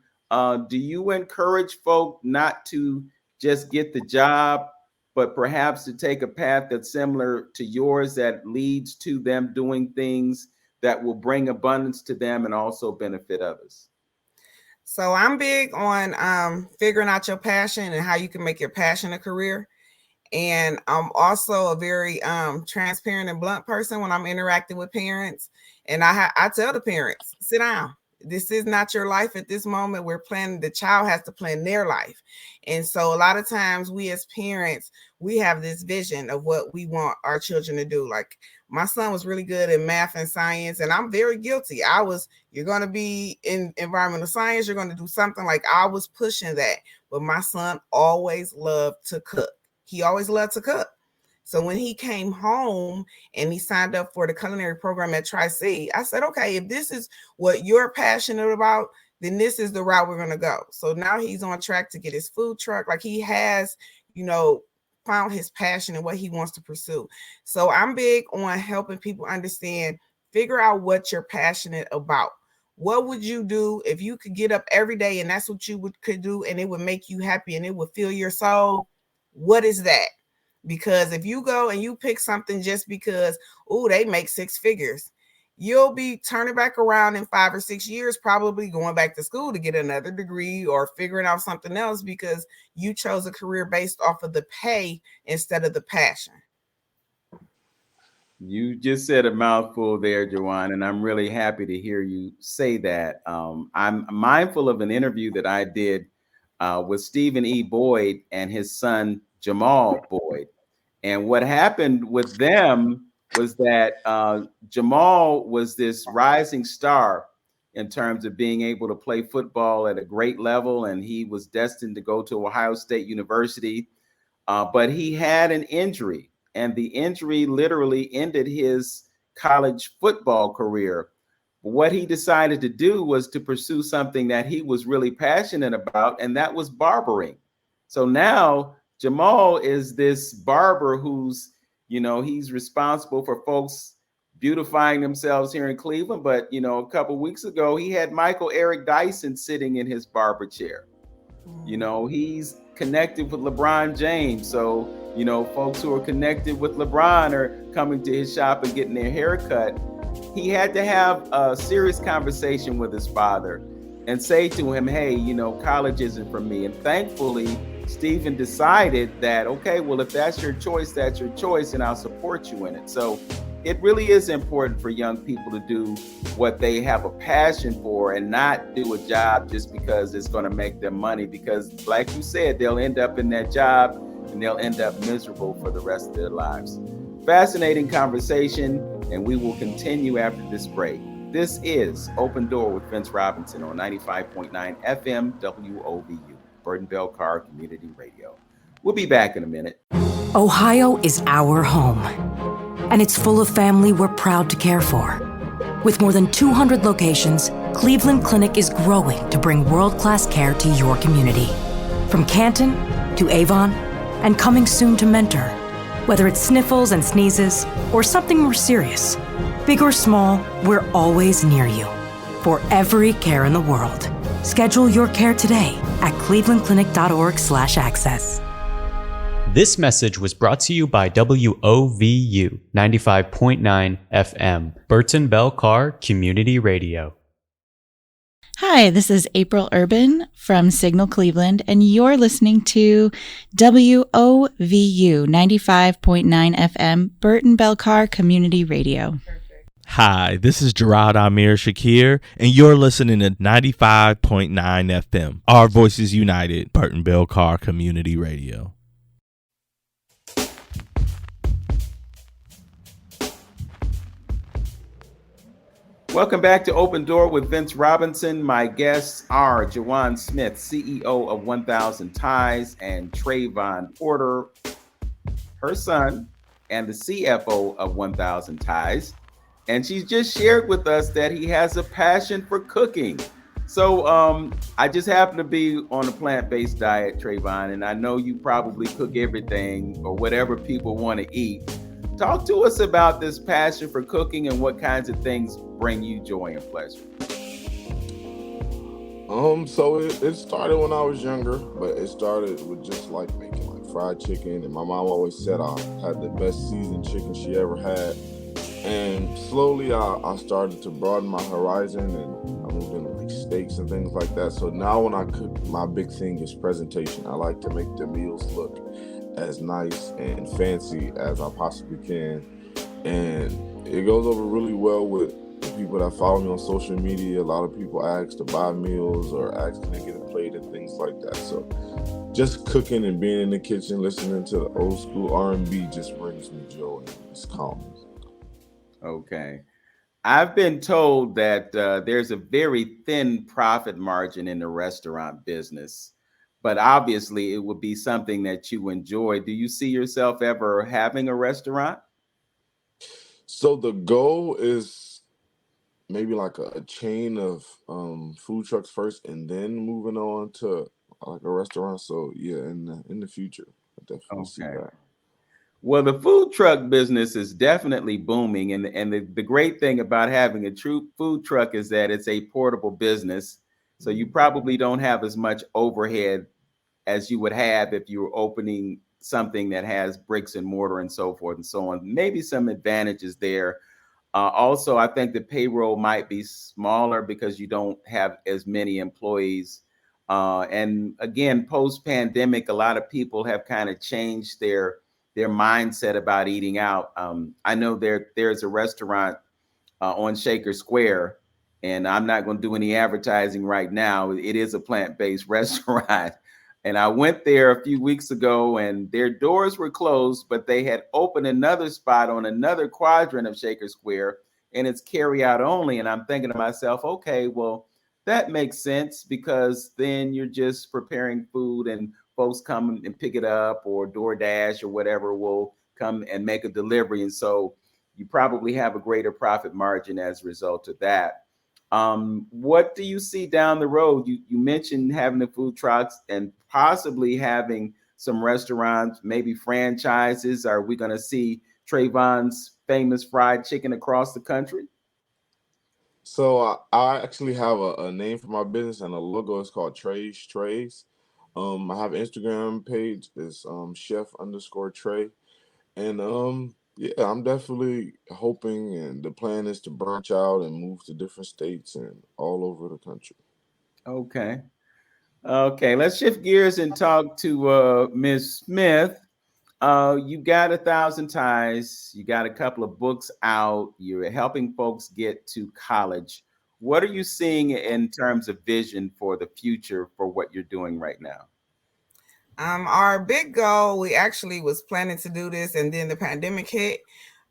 do you encourage folk not to just get the job, but perhaps to take a path that's similar to yours that leads to them doing things that will bring abundance to them and also benefit others? So I'm big on figuring out your passion and how you can make your passion a career. And I'm also a very transparent and blunt person when I'm interacting with parents. And I tell the parents, sit down. This is not your life at this moment. We're planning, the child has to plan their life. And so a lot of times we as parents, we have this vision of what we want our children to do. Like my son was really good in math and science, and I'm very guilty. You're going to be in environmental science. You're going to do something, like I was pushing that. But my son always loved to cook. He always loved to cook. So when he came home and he signed up for the culinary program at Tri-C, I said, okay, if this is what you're passionate about, then this is the route we're going to go. So now he's on track to get his food truck. Like he has, found his passion and what he wants to pursue. So I'm big on helping people understand, figure out what you're passionate about. What would you do if you could get up every day and that's what you could do, and it would make you happy and it would fill your soul? What is that? Because if you go and you pick something just because, they make six figures, you'll be turning back around in 5 or 6 years, probably going back to school to get another degree or figuring out something else because you chose a career based off of the pay instead of the passion. You just said a mouthful there, Jowan, and I'm really happy to hear you say that. I'm mindful of an interview that I did with Stephen E. Boyd and his son, Jamal Boyd. And what happened with them was that Jamal was this rising star in terms of being able to play football at a great level, and he was destined to go to Ohio State University. But he had an injury, and the injury literally ended his college football career. What he decided to do was to pursue something that he was really passionate about, and that was barbering. So now Jamal is this barber who's, he's responsible for folks beautifying themselves here in Cleveland. But, a couple weeks ago, he had Michael Eric Dyson sitting in his barber chair. He's connected with LeBron James. So, folks who are connected with LeBron are coming to his shop and getting their hair cut. He had to have a serious conversation with his father and say to him, hey, college isn't for me. And thankfully, Stephen decided that, okay, well, if that's your choice, and I'll support you in it. So it really is important for young people to do what they have a passion for and not do a job just because it's going to make them money. Because like you said, they'll end up in that job and they'll end up miserable for the rest of their lives. Fascinating conversation, and we will continue after this break. This is Open Door with Vince Robinson on 95.9 FM WOVU, Burton Bell Carr Community Radio. We'll be back in a minute. Ohio is our home, and it's full of family we're proud to care for. With more than 200 locations, Cleveland Clinic is growing to bring world-class care to your community. From Canton to Avon, and coming soon to Mentor. Whether it's sniffles and sneezes, or something more serious, big or small, we're always near you. For every care in the world. Schedule your care today at clevelandclinic.org/access. This message was brought to you by WOVU 95.9 FM, Burton Bell Carr Community Radio. Hi, this is April Urban from Signal Cleveland, and you're listening to WOVU 95.9 FM, Burton Bell Carr Community Radio. Hi, this is Gerard Amir Shakir, and you're listening to 95.9 FM, Our Voices United, Burton Bell Carr Community Radio. Welcome back to Open Door with Vince Robinson. My guests are Jowan Smith, CEO of 1000 Ties, and Trayvon Porter, her son, and the CFO of 1000 Ties. And she's just shared with us that he has a passion for cooking. So I just happen to be on a plant-based diet, Trayvon, and I know you probably cook everything or whatever people want to eat. Talk to us about this passion for cooking and what kinds of things bring you joy and pleasure. So it started when I was younger, but it started with just like making like fried chicken, and my mom always said I had the best seasoned chicken she ever had. And slowly I started to broaden my horizon, and I moved into like steaks and things like that. So now when I cook, my big thing is presentation. I like to make the meals look as nice and fancy as I possibly can. And it goes over really well with the people that follow me on social media. A lot of people ask to buy meals or ask to get a plate and things like that. So just cooking and being in the kitchen, listening to the old school R&B just brings me joy and it's calm. Okay. I've been told that there's a very thin profit margin in the restaurant business, but obviously it would be something that you enjoy. Do you see yourself ever having a restaurant? So the goal is maybe like a chain of food trucks first, and then moving on to like a restaurant. So yeah, in the future, I definitely see that. Well, the food truck business is definitely booming. And the great thing about having a true food truck is that it's a portable business. So you probably don't have as much overhead as you would have if you were opening something that has bricks and mortar and so forth and so on. Maybe some advantages there. Also, I think the payroll might be smaller because you don't have as many employees. And again, post-pandemic, a lot of people have kind of changed their their mindset about eating out. I know there's a restaurant on Shaker Square, and I'm not going to do any advertising right now. It is a plant-based restaurant. And I went there a few weeks ago and their doors were closed, but they had opened another spot on another quadrant of Shaker Square, and it's carry out only. And I'm thinking to myself, okay, well, that makes sense, because then you're just preparing food and folks come and pick it up, or DoorDash or whatever will come and make a delivery. And so you probably have a greater profit margin as a result of that. What do you see down the road? You mentioned having the food trucks and possibly having some restaurants, maybe franchises. Are we going to see Trayvon's famous fried chicken across the country? So I actually have a name for my business and a logo. It's called Trey's Trays. I have an Instagram page. It's chef_Trey. And yeah, I'm definitely hoping, and the plan is to branch out and move to different states and all over the country. Okay. Okay, let's shift gears and talk to Ms. Smith. You got 1,000 ties. You got a couple of books out. You're helping folks get to college. What are you seeing in terms of vision for the future for what you're doing right now? Our big goal, we actually was planning to do this, and then the pandemic hit,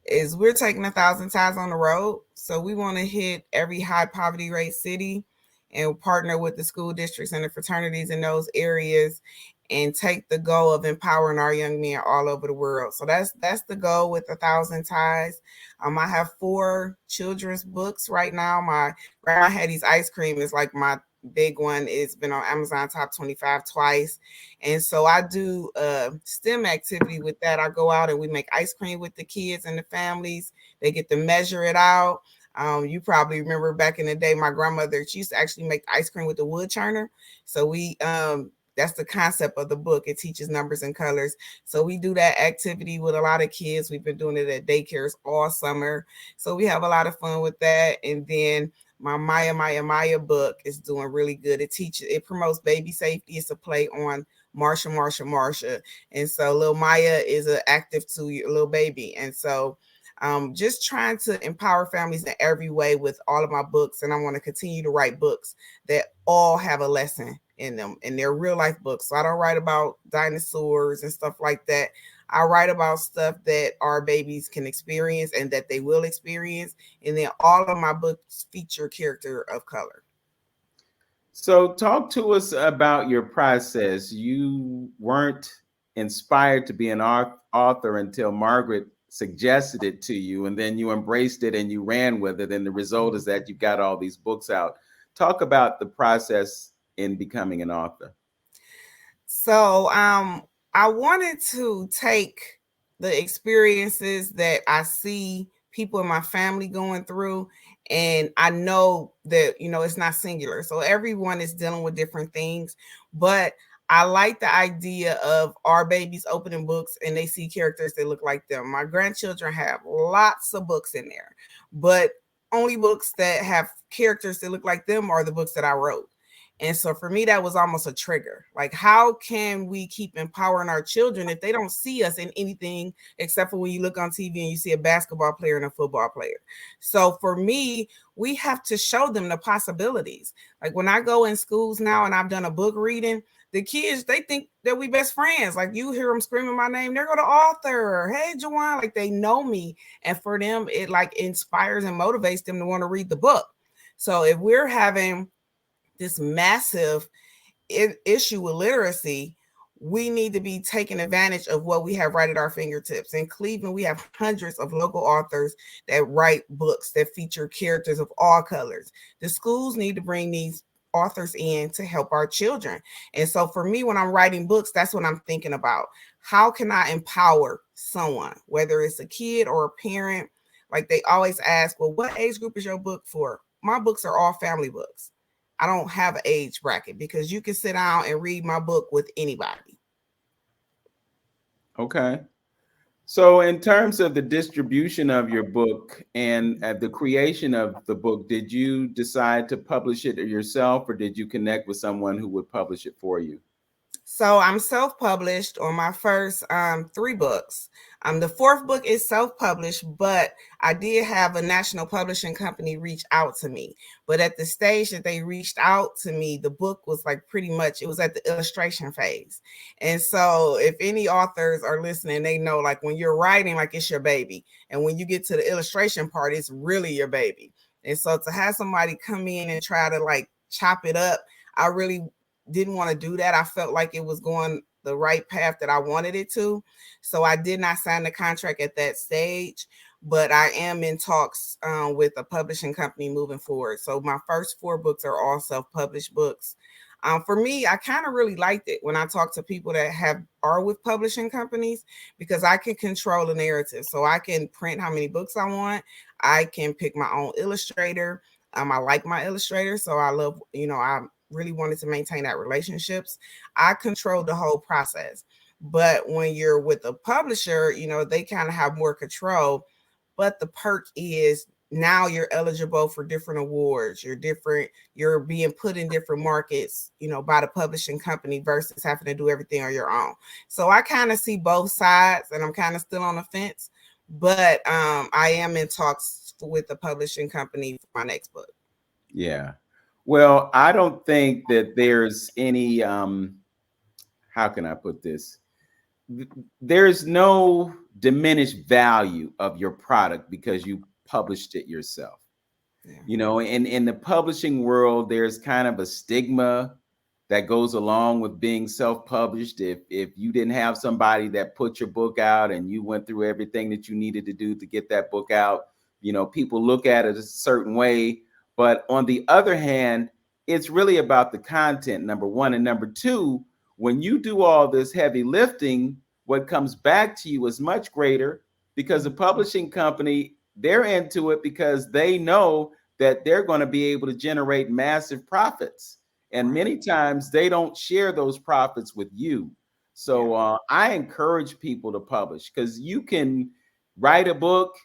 is we're taking 1,000 ties on the road. So we want to hit every high poverty rate city and partner with the school districts and the fraternities in those areas, and take the goal of empowering our young men all over the world. So that's the goal with 1,000 ties. I have 4 children's books right now. My Grandma Hattie's ice cream is like my big one. It's been on Amazon top 25 twice. And so I do STEM activity with that. I go out and we make ice cream with the kids and the families. They get to measure it out. You probably remember back in the day, my grandmother, she used to actually make ice cream with the wood churner. So we that's the concept of the book. It teaches numbers and colors. So we do that activity with a lot of kids. We've been doing it at daycares all summer. So we have a lot of fun with that. And then my Maya book is doing really good. It promotes baby safety. It's a play on Marsha. And so little Maya is an active 2-year little baby. And so just trying to empower families in every way with all of my books. And I want to continue to write books that all have a lesson in them, and they're real life books. So I don't write about dinosaurs and stuff like that. I write about stuff that our babies can experience and that they will experience. And then all of my books feature character of color. So talk to us about your process. You weren't inspired to be an author until Margaret suggested it to you, and then you embraced it and you ran with it. And the result is that you've got all these books out. Talk about the process in becoming an author. So I wanted to take the experiences that I see people in my family going through, and I know that, it's not singular. So everyone is dealing with different things, but I like the idea of our babies opening books and they see characters that look like them. My grandchildren have lots of books in there, but only books that have characters that look like them are the books that I wrote. And so for me, that was almost a trigger. Like, how can we keep empowering our children if they don't see us in anything except for when you look on TV and you see a basketball player and a football player? So for me, we have to show them the possibilities. Like when I go in schools now and I've done a book reading, the kids, they think that we best friends. Like you hear them screaming my name, they're going to author. Hey, Jowan, like they know me. And for them, it like inspires and motivates them to want to read the book. So if we're having this massive issue with literacy, we need to be taking advantage of what we have right at our fingertips. In Cleveland, we have hundreds of local authors that write books that feature characters of all colors. The schools need to bring these authors in to help our children. And so for me, when I'm writing books, that's what I'm thinking about. How can I empower someone, whether it's a kid or a parent? Like they always ask, well, what age group is your book for? My books are all family books. I don't have an age bracket because you can sit down and read my book with anybody. Okay. So in terms of the distribution of your book and the creation of the book, did you decide to publish it yourself or did you connect with someone who would publish it for you? So I'm self-published on my first 3 books. The 4th book is self-published, but I did have a national publishing company reach out to me. But at the stage that they reached out to me, the book was like pretty much, it was at the illustration phase. And so if any authors are listening, they know like when you're writing, like it's your baby. And when you get to the illustration part, it's really your baby. And so to have somebody come in and try to like chop it up, I really didn't want to do that. I felt like it was going the right path that I wanted it to. So I did not sign the contract at that stage, but I am in talks with a publishing company moving forward. So my first 4 books are all self-published books. For me, I kind of really liked it when I talk to people that are with publishing companies, because I can control the narrative. So I can print how many books I want. I can pick my own illustrator. I like my illustrator. So I love, I really wanted to maintain that relationships. I control the whole process. But when you're with a publisher, they kind of have more control. But the perk is now you're eligible for different awards. You're being put in different markets, by the publishing company versus having to do everything on your own. So I kind of see both sides, and I'm kind of still on the fence. But I am in talks with the publishing company for my next book. Yeah. Well, I don't think that there's any, how can I put this? There's no diminished value of your product because you published it yourself. Yeah. In the publishing world, there's kind of a stigma that goes along with being self-published. If you didn't have somebody that put your book out and you went through everything that you needed to do to get that book out, people look at it a certain way. But on the other hand, it's really about the content, number one. And number two, when you do all this heavy lifting, what comes back to you is much greater, because the publishing company, they're into it because they know that they're going to be able to generate massive profits. And many times they don't share those profits with you. So I encourage people to publish, because you can write a book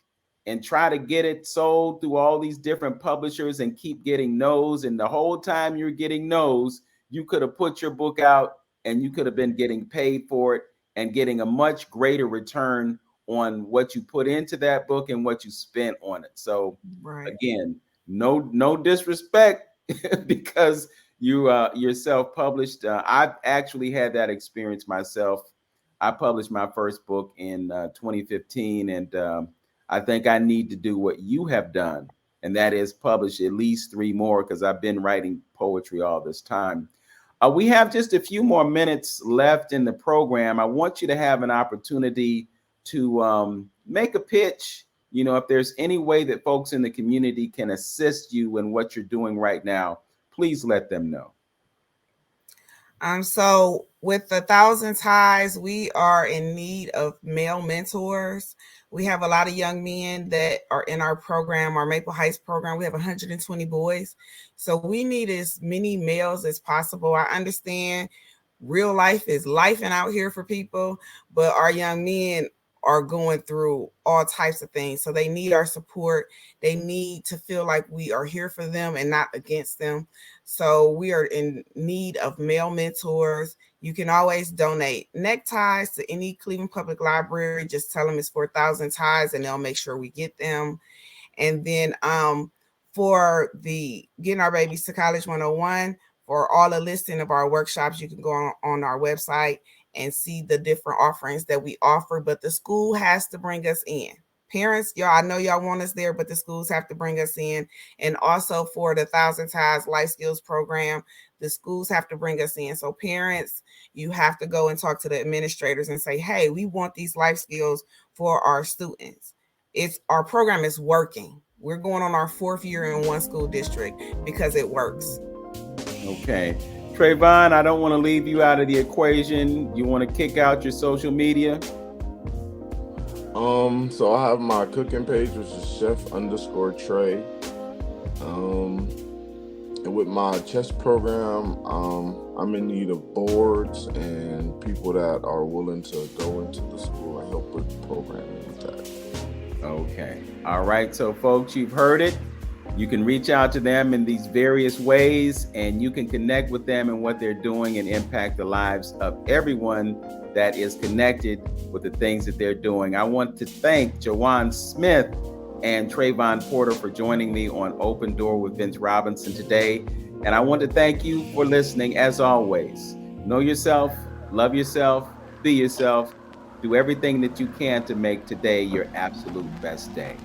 and try to get it sold through all these different publishers and keep getting no's. And the whole time you're getting no's, you could have put your book out and you could have been getting paid for it and getting a much greater return on what you put into that book and what you spent on it. So again, no disrespect because you're self-published. I've actually had that experience myself. I published my first book in 2015, and I think I need to do what you have done, and that is publish at least 3 more, because I've been writing poetry all this time. We have just a few more minutes left in the program. I want you to have an opportunity to make a pitch. If there's any way that folks in the community can assist you in what you're doing right now, please let them know. So with the 1,000 Ties, we are in need of male mentors. We have a lot of young men that are in our program, our Maple Heights program. We have 120 boys. So we need as many males as possible. I understand real life is lifing out here for people, but our young men are going through all types of things. So they need our support. They need to feel like we are here for them and not against them. So we are in need of male mentors. You can always donate neckties to any Cleveland Public Library. Just tell them it's for 1,000 Ties and they'll make sure we get them. And then for the Getting Our Babies to College 101, for all the listing of our workshops, you can go on our website and see the different offerings that we offer. But the school has to bring us in. Parents, y'all, I know y'all want us there, but the schools have to bring us in. And also for the 1,000 Ties Life Skills Program, the schools have to bring us in. So parents, you have to go and talk to the administrators and say, hey, we want these life skills for our students. Our program is working. We're going on our 4th year in one school district because it works. Okay. Trayvon, I don't want to leave you out of the equation. You want to kick out your social media? So I have my cooking page, which is chef_Trey. And with my chess program, I'm in need of boards and people that are willing to go into the school and help with programming with that. Okay. All right. So folks, you've heard it. You can reach out to them in these various ways, and you can connect with them and what they're doing and impact the lives of everyone that is connected with the things that they're doing. I want to thank Jowan Smith and Trayvon Porter for joining me on Open Door with Vince Robinson today. And I want to thank you for listening. As always, know yourself, love yourself, be yourself, do everything that you can to make today your absolute best day.